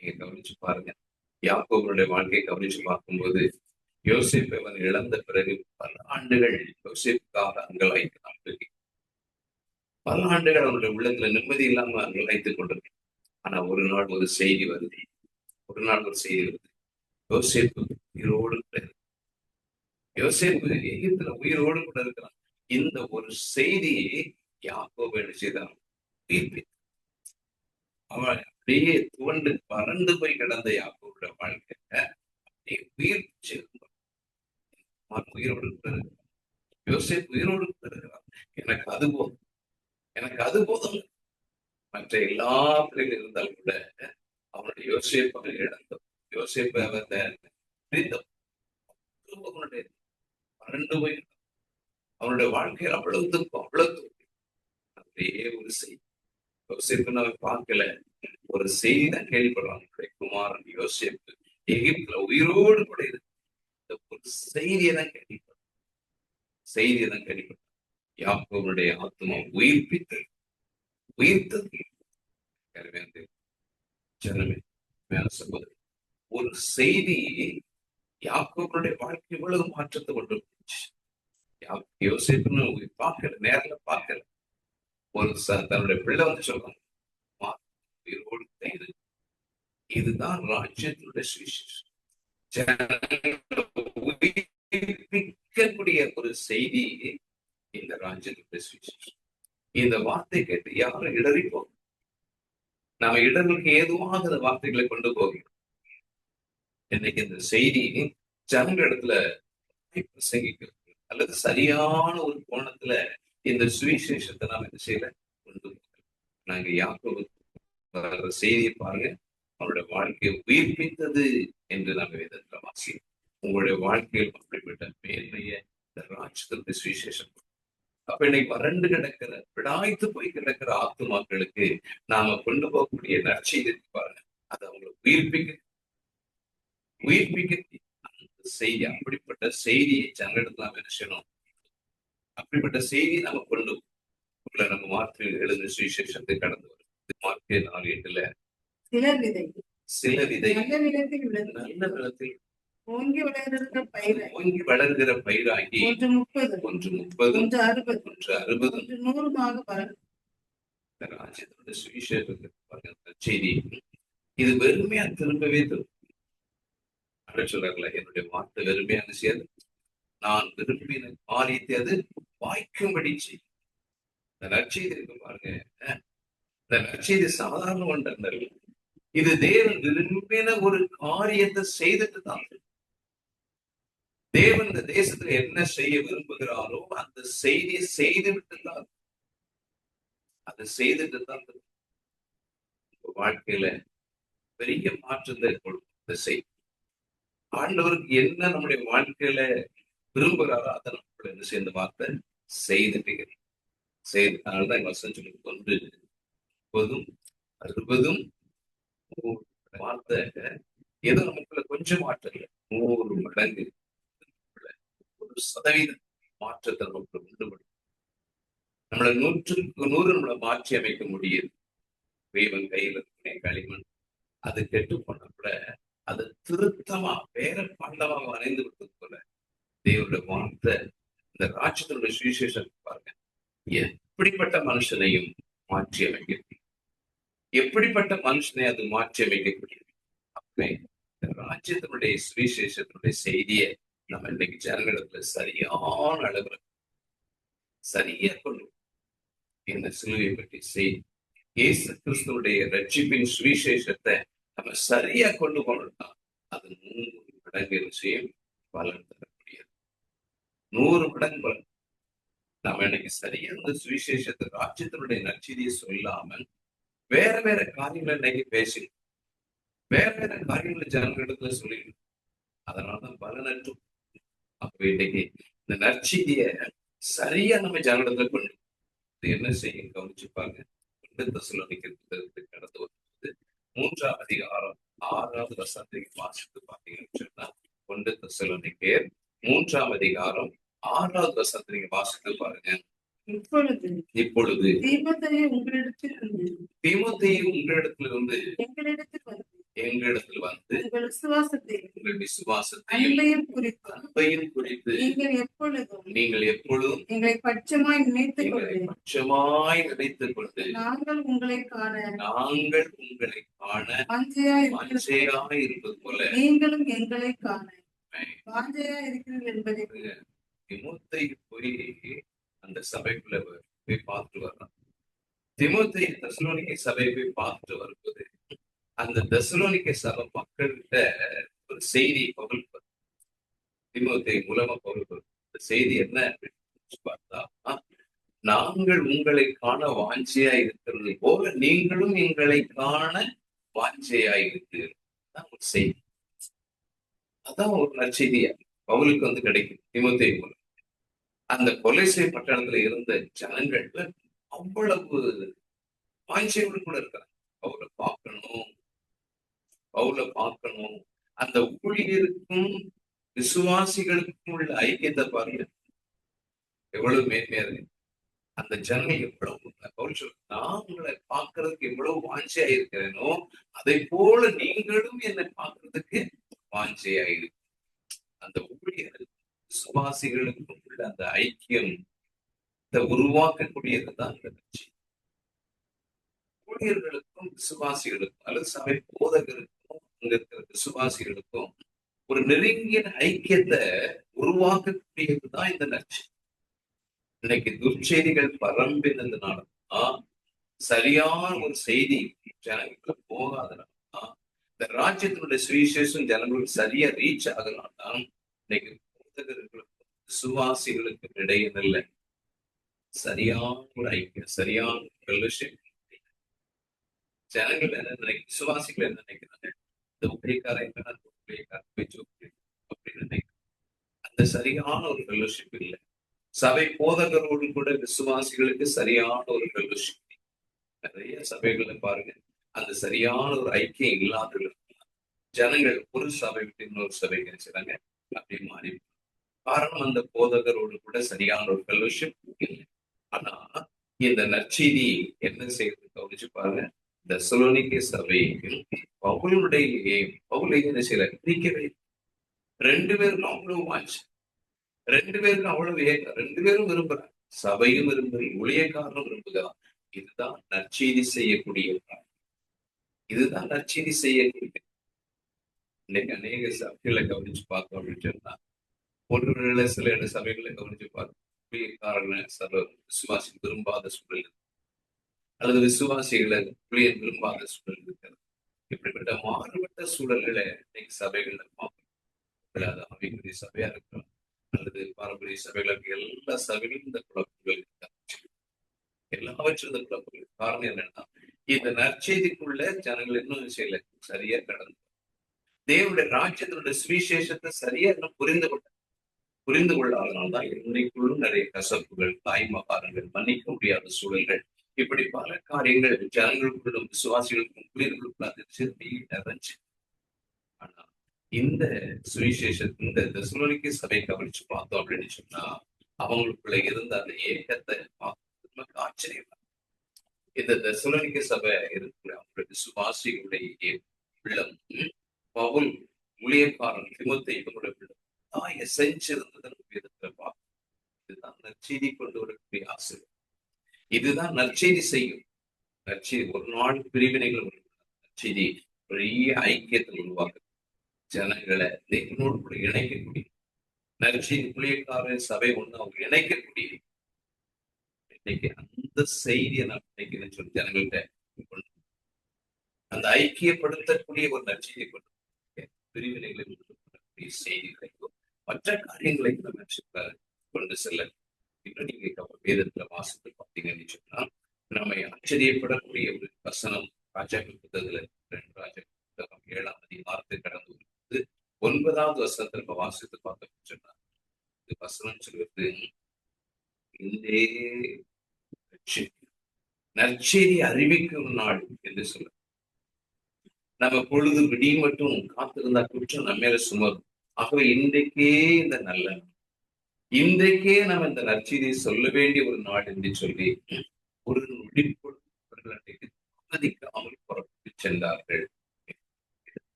நீங்க கவனிச்சு பாருங்க. யாக்கோபுடைய வாழ்க்கையை கவனிச்சு பார்க்கும்போது, யோசேப்பு அவன் இழந்த பிறகு பல ஆண்டுகள் யோசேப்புக்காக அங்கலாய்க்கிறான். பல ஆண்டுகள் அவனுடைய உள்ளத்துல நிம்மதி இல்லாம அங்கலாய்த்துக் கொண்டிருக்கான். ஆனா ஒரு நாள் ஒரு செய்தி வருது. யோசேப்பு உயிரோடு கூட இருக்கு. யோசேப்பு எகிப்துல உயிரோடு கூட இருக்கிறான். இந்த ஒரு செய்தியை யாக்கோபு என்ன செய்தான்? அவன் அப்படியே துவண்டு பறந்து போய் கிடந்த யாக்கோபுடைய வாழ்க்கையில உயிர் உயிரோடு கூட இருக்கிறான். யோசேப்பு உயிரோடு கூட இருக்கிறான். எனக்கு அது போதும். மற்ற எல்லா பிள்ளைகள் இருந்தாலும் கூட அவனுடைய யோசேப்பை இழந்தோம். யோசேப்பை அவனுடைய வறண்டு போய் அவனுடைய வாழ்க்கையில் அவ்வளவு துக்கம், அப்படியே ஒரு செய்தி. யோசேப்புன்னு அவன் பார்க்கல, ஒரு செய்தி தான் கேள்விப்படுறான். குமாரன் யோசேப்பு எகிப்துல உயிரோடு கூட இருக்கு. ஒரு செய்தியை தான் கேள்விப்பட்டான். யாக்கோபுடைய ஆத்மா உயிர்த்தது. ஜனமே, சகோதரர், ஒரு செய்தி யாக்கோபுடைய வாழ்க்கை இவ்வளவு மாற்றத்தை கொண்டு போச்சு. யோசேப்புன்னு நேரில் பார்க்கல. ஒரு தன்னுடைய பிள்ளை வந்து சொல்றாங்க, இதுதான் ராஜ்யத்தினுடைய சுவிசேஷம். உயிர்ப்பிக்கக்கூடிய ஒரு செய்தி இந்த ராஜ்யத்தினுடைய சுவிசேஷம். இந்த வார்த்தை கேட்டு யாரும் இடறிப்போம். நாம இடர்களுக்கு ஏதுவாக அந்த வார்த்தைகளை கொண்டு போகிறோம். இன்னைக்கு இந்த செய்தி ஜனங்க இடத்துல பிரசங்கிக்கிறது அல்லது சரியான ஒரு கோணத்துல இந்த சுவிசேஷத்தை நாம என்ன செய்யல கொண்டு நாங்க யாக்கோபு செய்தியை பாருங்க. அவருடைய வாழ்க்கையை உயிர்ப்பித்தது என்று நாங்கள் வேதத்துல வாசிக்கிறோம். உங்களுடைய வாழ்க்கையில் அப்படிப்பட்ட மேன்மைய இந்த ராஜ்யத்தினுடைய சுவிசேஷம். அப்ப இன்னைக்கு வறண்டு கிடக்கிற, விடாய்த்து போய் கிடக்கிற ஆத்துமாக்களுக்கு நாம கொண்டு போகக்கூடிய நற்செய்தி பாருங்க. அதை அவங்களை உயிர்ப்பிக்க அந்த செய்தி, அப்படிப்பட்ட செய்தியை ஜனங்களுக்கு நாம என்ன செய்யணும்? அப்படிப்பட்ட செய்தியை நாம கொண்டு நம்ம வார்த்தையில் எழுந்த சுவிசேஷத்தை கடந்து வரும். மார்க்கு 4:8 சில விதை நல்ல நிலத்தில் ஓங்கி வளர்கிற பயிராகி 130, 160, 100 சுவிசேஷத்தை செய்தி இது வெறுமையா திரும்பவே சொல்றாங்களா? என்னுடைய வார்த்தை வெறுமையான செய்யாது, நான் விரும்பின காரியத்தை அது வாய்க்கும்படி செய்யும். இந்த நற்செய்தி இருக்கு பாருங்க. இந்த நற்செய்தி சாதாரண ஒன்றல்ல. இது தேவன் விரும்பின ஒரு காரியத்தை செய்துட்டு தான். தேவன் இந்த தேசத்துல என்ன செய்ய விரும்புகிறாரோ அந்த செய்தியை செய்துவிட்டு தான், வாழ்க்கையில பெரிய மாற்றத்தை கொடுக்கும் செய்தி. ஆண்டவருக்கு என்ன நம்முடைய வாழ்க்கையில விரும்புகிறாரோ அதை நம்மள என்ன சேர்ந்த வார்த்தை செய்துட்டு அதனாலதான் வசனம் சொல்லி 1, 30, 60 வார்த்தை ஏதோ நமக்குள்ள கொஞ்சம் மாற்றம் இல்லை, 100 மடங்கு 1% மாற்றத்தை நமக்கு உண்டு பண்ணும். நம்மளை 100க்கு 100 நம்மளை மாற்றி அமைக்க முடியுது. தெய்வன் கையில களிமண் அது கெட்டு போன கூட அதை திருத்தமா வேற பாண்டமா வரைந்து விட்டது போல தேவனுடைய வார்த்தை இந்த ராஜ்யத்தினுடைய சுவிசேஷம் பாருங்க, எப்படிப்பட்ட மனுஷனையும் மாற்றி அமைக்க முடியும். எப்படிப்பட்ட மனுஷனை அது மாற்றி அமைக்கக்கூடியது. அப்பவே இந்த ராஜ்யத்தினுடைய சுவிசேஷத்தினுடைய செய்தியை நம்ம இன்னைக்கு ஜனங்களிடத்துல சரியான அளவுல சரியா கொண்டு இந்த சிலுவையை பற்றி செய்தி இயேசு கிறிஸ்துடைய ரட்சிப்பின் சுவிசேஷத்தை நம்ம சரியா கொண்டு போனோம்னா அது 100 மடங்கு விஷயம் பலன் தரக்கூடியது. 100 மடங்கு பலன். நம்ம இன்னைக்கு சரியா அந்த சுவிசேஷத்தை ராஜ்யத்தினுடைய நற்செய்தியை சொல்லாமல் வேற வேற காரியங்களை இன்னைக்கு பேசி வேற வேற காரியங்களை ஜனங்களிடத்துல சொல்லிடணும். அதனாலதான் பலனற்றும். அப்ப இன்னைக்கு இந்த நற்செய்திய சரியா நம்ம ஜனங்களிடத்துல கொண்டு என்ன செய்யும் கவனிச்சுப்பாங்க. தெசலோனிக்கேயருக்கு கடந்து வரும்போது 3ஆம் அதிகாரம் 6வது வசனத்தை வாசித்து பார்த்தீங்கன்னு சொன்னா 1 தெசலோனிக்கேயர் 3ஆம் அதிகாரம் 6வது வசனத்தை வாசித்து பாருங்க. இப்பொழுது தீமோத்தேயு உங்களிடத்தில் இருந்து எங்களிடத்தில் வந்து உங்கள் விசுவாசத்தையும் அன்பையும் குறித்து நீங்கள் எப்பொழுதும் எங்களை பட்சமாய் நினைத்துக் கொண்டு நாங்கள் உங்களை காண வாஞ்சையாய் இருப்பது போல நீங்களும் எங்களை காண வாஞ்சையாய் இருக்கிறீர்கள் என்பதை தீமோத்தேயு போய் அந்த சபைக்குள்ள போய் பார்த்துட்டு வர்றான். தீமோத்தேயு தெசலோனிக்கே சபையை போய் பார்த்துட்டு வரும்போது அந்த தெசலோனிக்கே சபை மக்கள்கிட்ட ஒரு செய்தி பவுல் தீமோத்தேயு மூலமா பவுல் செய்தி என்ன அப்படின்னு பார்த்தா, நாங்கள் உங்களை காண வாஞ்சையா இருக்கிறது போல நீங்களும் எங்களை காண வாஞ்சையா இருக்கிறீர்கள் ஒரு செய்தி. அதான் ஒரு நற்செய்தியா பவுலுக்கு வந்து கிடைக்கும் தீமோத்தேயு மூலம். அந்த கொலைசை பட்டணத்துல இருந்த ஜனங்கள் அவ்வளவு வாஞ்சையோடு கூட இருக்கிறாங்க. அவரை பார்க்கணும். அந்த ஊழியருக்கும் விசுவாசிகளுக்கும் உள்ள ஐக்கியத்தை பாருங்க எவ்வளவு மேன்மையா இருக்கு. அந்த ஜனங்கள் எவ்வளவு நான் உங்களை பார்க்கறதுக்கு எவ்வளவு வாஞ்சையா இருக்கிறேனோ அதை போல நீங்களும் என்னை பார்க்கறதுக்கு வாஞ்சையா இருக்கு. அந்த ஊழியர் விசுவாசிகளுக்கும் உள்ள அந்த ஐக்கியம் உருவாக்கக்கூடியதுதான் இந்த கட்சி. ஊழியர்களுக்கும் விசுவாசிகளுக்கும் அல்லது சபை போதகருக்கும் அங்க இருக்கிற விசுவாசிகளுக்கும் ஒரு நெருங்கிய ஐக்கியத்தை உருவாக்கக்கூடியதுதான் இந்த நட்சி. இன்னைக்கு துர்ச்செய்திகள் பரம்பினதுனாலதான் சரியான ஒரு செய்தி ஜனங்களுக்கு போகாதனால்தான் இந்த ராஜ்யத்தினுடைய சுவிசேஷம் ஜனங்களுக்கு சரியா ரீச் ஆகனால்தான் இன்னைக்கு போதகர்களுக்கும் விசுவாசிகளுக்கும் இடையே இல்லை சரியான ஒரு ஐக்கியம், சரியான ஃபெல்லோஷிப். ஜனங்கள் என்ன நினைக்க, விசுவாசிகள் என்ன நினைக்கிறாங்க, இந்த ஊழியக்காரன் அப்படின்னு நினைக்கிறாங்க. அந்த சரியான ஒரு ஃபெல்லோஷிப் இல்லை. சபை போதகரோடு கூட விசுவாசிகளுக்கு சரியான ஒரு ஃபெல்லோஷிப். நிறைய சபைகளை பாருங்க, அந்த சரியான ஒரு ஐக்கியம் இல்லாத ஜனங்கள் ஒரு சபை விட்டு இன்னொரு சபை நினைச்சாங்க அப்படி மாறி. காரணம் அந்த போதகரோடு கூட சரியான ஒரு ஃபெல்லோஷிப் இல்லை. ஆனா இந்த நற்செய்தி என்ன செய்யறது கவனிச்சு பாருங்க. தெசலோனிக்கே சபையும் பவுலை என்ன செய்யல பிரிக்கவே. 2 பேருக்கும் அவ்வளவு வாஞ்சு, 2 பேருக்கும் அவ்வளவு ஏக்கம், 2 பேரும் விரும்புறாங்க. சபையும் விரும்புறது, ஊழியக்காரனும் விரும்புகிறான். இதுதான் நற்செய்தி செய்யக்கூடிய, இதுதான் நற்செய்தி செய்யக்கூடிய. இன்னைக்கு அநேக சபைகளை கவனிச்சு பார்த்தோம் அப்படின்னு சொன்னா, ஒன்று சில சபைகளை கவனிச்சு பார்த்தோம். விசுவாசி விரும்பாத சூழல் அல்லது விசுவாசிகளை ஊழியர் விரும்பாத சூழல் இருக்கிறது. இப்படிப்பட்ட மாறுபட்ட சூழல்களை இன்னைக்கு சபைகள்ல பார்க்கணும். ஆவிக்குரிய சபையா இருக்கலாம் அல்லது பாரம்பரிய சபைகளுக்கு எல்லா சபைகளும் இந்த குழப்பங்கள் எல்லாவற்றும் இந்த குழப்பங்கள். காரணம் என்னன்னா, இந்த நற்செய்திக்குள்ள ஜனங்கள் இன்னும் செய்யல சரியா கடந்து தேவனுடைய ராஜ்யத்தினுடைய சுவிசேஷத்தை சரியா இன்னும் புரிந்து கொள்ளாதனால்தான் இன்னைக்குள்ளும் நிறைய கசப்புகள், தாய்மகாரங்கள், மன்னிக்க முடியாத சூழல்கள், இப்படி பல காரியங்கள் ஜனங்களுக்குள்ளும் விசுவாசிகளுக்கும் புரிதலுக்குள்ள நிறைஞ்சு. ஆனா இந்த சுவிசேஷம் இந்த தெசலோனிக்கே சபை கவனிச்சு பார்த்தோம் அப்படின்னு சொன்னா அவங்களுக்குள்ள இருந்த அந்த ஏக்கத்தை பார்த்து நமக்கு ஆச்சரியம். இந்த தெசலோனிக்கே சபை இருக்கிற அவங்களுடைய விசுவாசிகளுடைய உள்ளம் பவுல் ஊழியக்காரன் திமுத்தை இவங்களுடைய உள்ளம் தான் எசைஞ்சிருந்ததை வேதத்துல பார்க்கணும். இதுதான் நற்செய்தி கொண்டு வரக்கூடிய ஆசை. இதுதான் நற்செய்தி செய்யும். நற்செய்தி ஒரு நாள் பிரிவினைகள் நற்செய்தி பெரிய ஐக்கியத்தை உருவாக்குது. ஜனங்களை தேவனோடு கூட இணைக்கக்கூடிய நற்செய்தி ஊழியக்காரன் சபை ஒண்ணு அவங்க இணைக்கக்கூடிய இன்னைக்கு அந்த செய்தியை நான் நினைக்கிறேன்னு சொல்லி ஜனங்கள்கிட்ட அந்த ஐக்கியப்படுத்தக்கூடிய ஒரு நற்செய்தியை கொண்டு பிரிவினைகளை உருவாக்கக்கூடிய செய்திகளையும் மற்ற காரியங்களையும் நம்ம கொண்டு செல்ல. இன்னும் நீங்க வேதத்துல வாசித்து பார்த்தீங்கன்னு சொன்னா நம்மை ஆச்சரியப்படக்கூடிய ஒரு வசனம் ராஜாக்கள் புத்தகத்துல 2 ராஜாக்கள் புத்தகம் 7ஆம் அதிகாரத்தை கடந்து வருது. 9வது வசனத்தை நம்ம வாசித்து பார்த்தோம்னு சொன்னா இது வசனம் சொல்வது இந்த நற்செய்தி அறிவிக்கும் நாள் என்று சொல்ல. நம்ம பொழுது விடிய மட்டும் காத்திருந்தா குற்றம் நம்ம மேல சுமரும். ஆகவே இன்றைக்கே இந்த நல்ல இன்றைக்கே நம்ம இந்த நற்செய்தியை சொல்ல வேண்டிய ஒரு நாள் என்று சொல்லி ஒரு நொடிப்பொழுது அனுமதிக்காமல் புறப்பட்டு சென்றார்கள்.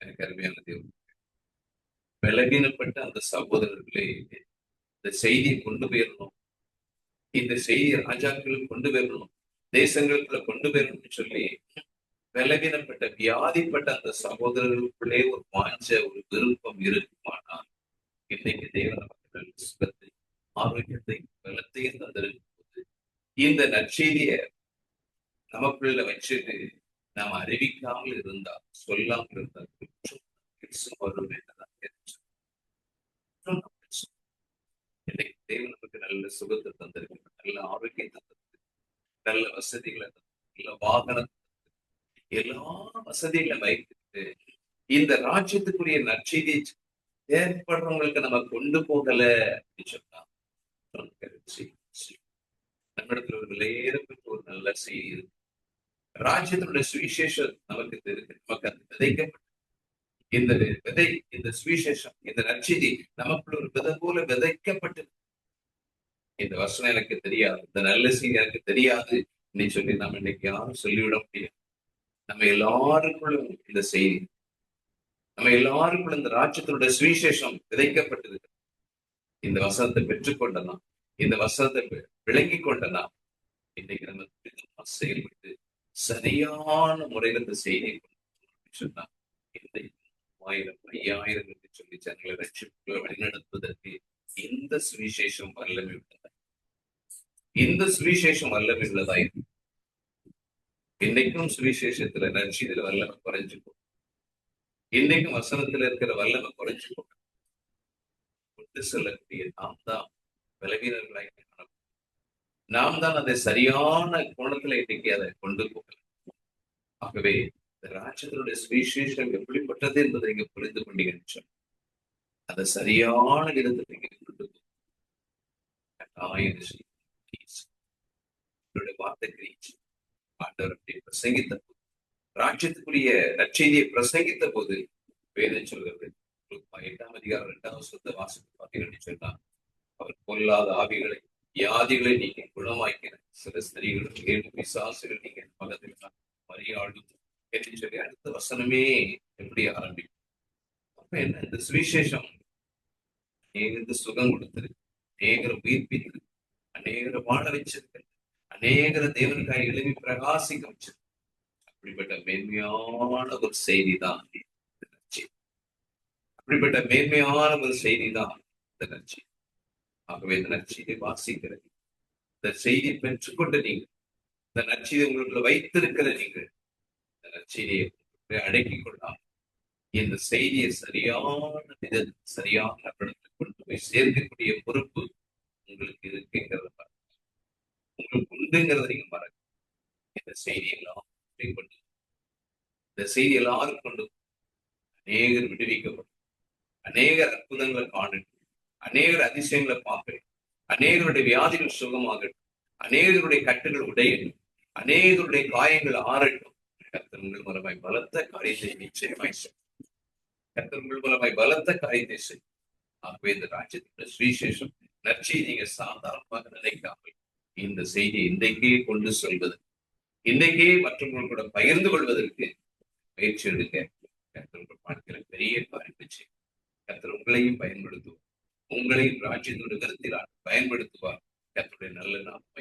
எனக்கு அருமையான தேவன், பலவீனப்பட்ட அந்த சகோதரர்களே இந்த செய்தியை கொண்டு போயிடணும். இந்த செய்தியை ராஜாக்களுக்கு கொண்டு போயிடணும், தேசங்களுக்குள்ள கொண்டு போயிடணும்னு சொல்லி பலவீனப்பட்ட வியாதிப்பட்ட அந்த சகோதரர்களுக்குள்ளே ஒரு வாஞ்ச ஒரு விருப்பம் இருக்குமானால் இன்னைக்கு தேவன் நமக்கு சுகத்தை ஆரோக்கியத்தை பலத்தையும் தந்திருக்கும் போது இந்த நற்செய்திய நமக்குள்ள வச்சுட்டு நாம் அறிவிக்காமல் இருந்தால் சொல்லாமல் இருந்தால் வரும் என்றதான் இன்னைக்கு தேவன் நமக்கு நல்ல சுகத்தை தந்திருக்கு, நல்ல ஆரோக்கியத்தை தந்திருக்கு, நல்ல வசதிகளை நல்ல வாகனம் எல்லா வசதிகளை வைத்துட்டு இந்த ராஜ்யத்துக்குரிய நற்செய்தி ஏற்படுறவங்களுக்கு நம்ம கொண்டு போகல அப்படின்னு சொன்னா நம்மிடத்துல ஒரு விலையேறப்பட்ட ஒரு நல்ல செய்தி இருக்கு. ராஜ்யத்தினுடைய சுவிசேஷம் நமக்கு இருக்கு. நமக்கு அது விதைக்கப்பட்ட இந்த விதை, இந்த சுவிசேஷம், இந்த நற்செய்தி நமக்குள்ள ஒரு விதை போல விதைக்கப்பட்டது. இந்த வசனம் எனக்கு தெரியாது, இந்த நல்ல செய்தி எனக்கு தெரியாது நீ சொல்லி நம்ம இன்னைக்கு யாரும் சொல்லிவிட முடியாது. நம்ம எல்லாருக்குள்ளும் இந்த செய்தி, நம்ம எல்லாருக்குள்ள இந்த ராஜ்யத்தினுடைய சுவிசேஷம் விதைக்கப்பட்டிருக்கு. இந்த வசனத்தை பெற்றுக்கொண்டனா, இந்த வசனத்தை விளங்கி கொண்டனா இன்னைக்கு நம்ம செயல்பட்டு சரியான முறையில் இந்த செய்தியை சொன்னா இந்த 1000 5000 என்று சொல்லி ஜனங்களை ரட்சிப்புகளை வழிநடத்துவதற்கு இந்த சுவிசேஷம் வல்லமை உள்ளதா? இந்த சுவிசேஷம் வல்லமை உள்ளதா? இன்னைக்கும் சுவிசேஷத்துல நற்செய்தியில வல்லமை குறைஞ்சு போகும். இன்னைக்கும் வசனத்துல இருக்கிற வல்லமை குறைஞ்சு போகும். கொண்டு செல்லக்கூடிய நாம் தான் பலவீனர்களாய் காணப்படும். நாம் தான் அதை சரியான கோணத்துல இன்னைக்கு அதை கொண்டு போகலாம். ஆகவே இந்த ராஜ்யத்தினுடைய சுவிசேஷம் எப்படிப்பட்டது என்பதை நீங்க புரிந்து கொண்டீங்கன்னு சொன்ன அதை சரியான விதத்தில் நீங்க கொண்டு வார்த்தை ஆண்டவரை பிரசங்கித்த போது, ராஜ்யத்துக்குரிய நற்செய்தியை பிரசங்கித்த போது வேதம் சொல்கிறது 8ஆம் அதிகாரம் 2வது வசனத்தை வாசித்து பார்த்தீங்கன்னு சொன்னா அவர் பொல்லாத ஆவிகளை வியாதிகளை நீங்க குணமாக்கின சில ஸ்திரீகளும் 7 பிசாசுகள் நீங்க மகத்தில் மரியாளும் என்று சொல்லி அடுத்த வசனமே எப்படி ஆரம்பிக்கும். அப்ப என்ன, இந்த சுவிசேஷம் அநேகருக்கு சுகம் கொடுத்திருக்கு, அநேகரை உயிர்ப்பித்து, அநேகரை வாழ வச்சிருக்கு, அநேகரை தேவனுக்காக எழுதி பிரகாசிக்க வச்சிருக்கு. அப்படிப்பட்ட மேன்மையான ஒரு செய்தி தான் இந்த நற்செய்தி. அப்படிப்பட்ட மேன்மையான ஒரு செய்தி தான் இந்த நற்செய்தி. ஆகவே இந்த நற்செய்தியை வாசிக்கிறது, இந்த செய்தியை பெற்றுக்கொண்டு நீங்கள், இந்த நற்செய்தியை உங்களுக்குள்ள வைத்திருக்கிற நீங்கள் இந்த நற்செய்தியை அடக்கிக் கொள்ளலாம். இந்த செய்தியை சரியான விதத்தில் சரியான இடத்துல கொண்டு போய் சேர்க்கக்கூடிய பொறுப்பு உங்களுக்கு இருக்குங்கிறத பாருங்க. உங்களுக்கு உண்டுங்கிறத நீங்க பாருங்க. இந்த செய்தி எல்லாரும் கொண்டு, இந்த செய்தி எல்லாரும் கொண்டு அநேகர் விடுவிக்கப்படும், அநேகர் அற்புதங்களை காணணும், அநேகர் அதிசயங்களை பார்க்கணும், அநேகருடைய வியாதிகள் சுகமாகட்டும், அநேகருடைய கட்டுகள் உடையணும், அநேகருடைய காயங்கள் ஆறட்டும். கர்த்தர் உங்கள் மரபாய் பலத்த காரியத்தை நிச்சயமாய் கர்த்தர் உங்கள் மூலமாய் பலத்த காரியத்தை செய்யும். ஆகவே இந்த ராஜ்யத்தின் சுவிசேஷம் நற்செய்தி நீங்க சாதாரணமாக நினைக்காமல் இந்த செய்தியை இன்றைக்கே கொண்டு சொல்வது, இன்றைக்கே மற்றவர்கள் கூட பகிர்ந்து கொள்வதற்கு முயற்சி எடுங்க. கர்த்தர் உங்கள் வாழ்க்கையில பெரிய காரியத்தை செய்யும். கர்த்தர் உங்களையும் பயன்படுத்துவார், உங்களையும் ராஜ்யத்தோட கருத்தில் பயன்படுத்துவார். கர்த்தருடைய நல்ல நாமம்